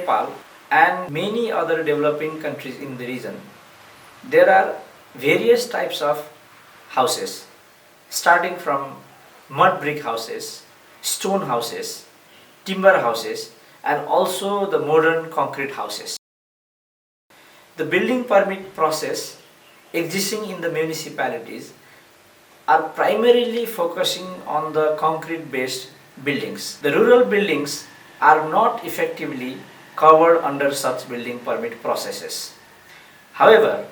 Nepal and many other developing countries in the region, there are various types of houses, starting from mud brick houses, stone houses, timber houses, and also the modern concrete houses. The building permit process existing in the municipalities are primarily focusing on the concrete based buildings. The rural buildings are not effectively covered under such building permit processes. However,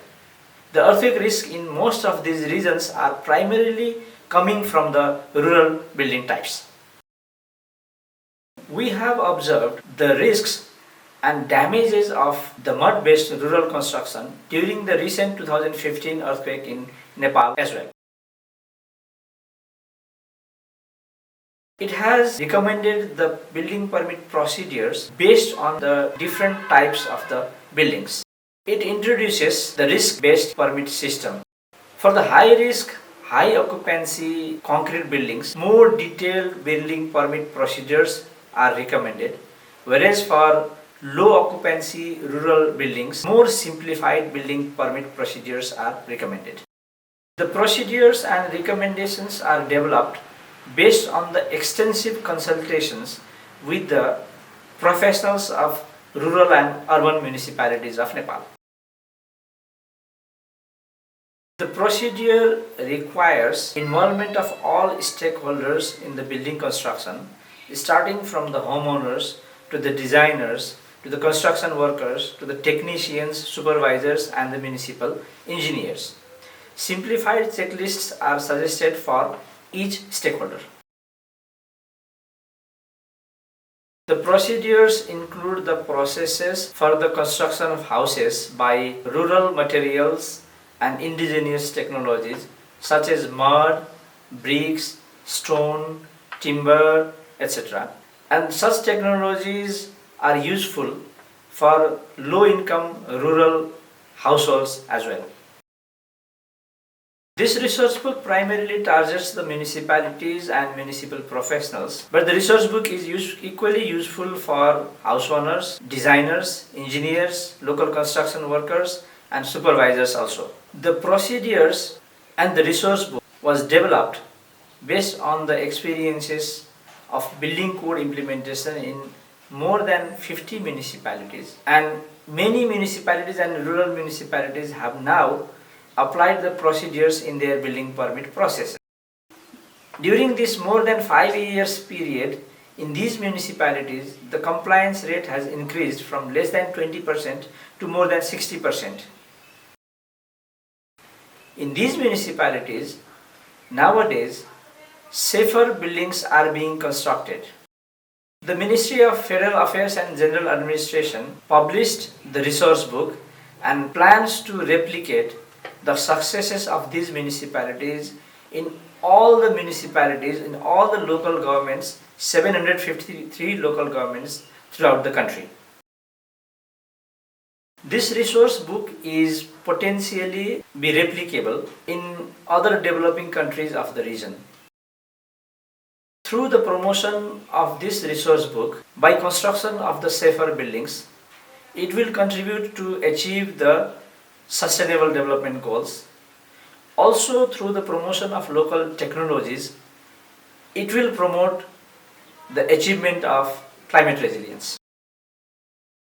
the earthquake risk in most of these regions are primarily coming from the rural building types. We have observed the risks and damages of the mud-based rural construction during the recent 2015 earthquake in Nepal as well. It has recommended the building permit procedures based on the different types of the buildings. It introduces the risk-based permit system. For the high-risk, high-occupancy concrete buildings, more detailed building permit procedures are recommended, whereas for low-occupancy rural buildings, more simplified building permit procedures are recommended. The procedures and recommendations are developed based on the extensive consultations with the professionals of rural and urban municipalities of Nepal. The procedure requires involvement of all stakeholders in the building construction, starting from the homeowners to the designers, to the construction workers, to the technicians, supervisors, and the municipal engineers. Simplified checklists are suggested for each stakeholder. The procedures include the processes for the construction of houses by rural materials and indigenous technologies such as mud, bricks, stone, timber, etc. And such technologies are useful for low-income rural households as well. This resource book primarily targets the municipalities and municipal professionals, but the resource book is equally useful for house owners, designers, engineers, local construction workers, and supervisors also. The procedures and the resource book was developed based on the experiences of building code implementation in more than 50 municipalities, and many municipalities and rural municipalities have now applied the procedures in their building permit process. During this more than 5 years period, in these municipalities, the compliance rate has increased from less than 20% to more than 60%. In these municipalities, nowadays, safer buildings are being constructed. The Ministry of Federal Affairs and General Administration published the resource book and plans to replicate the successes of these municipalities in all the municipalities, in all the local governments, 753 local governments throughout the country. This resource book is potentially be replicable in other developing countries of the region. Through the promotion of this resource book by construction of the safer buildings, it will contribute to achieve the Sustainable Development Goals. Also, through the promotion of local technologies, it will promote the achievement of climate resilience.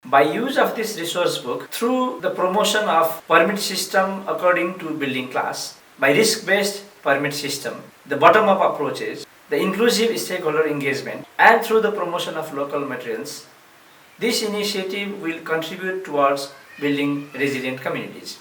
By use of this resource book, through the promotion of permit system according to building class, by risk-based permit system, the bottom-up approaches, the inclusive stakeholder engagement, and through the promotion of local materials, this initiative will contribute towards building resilient communities.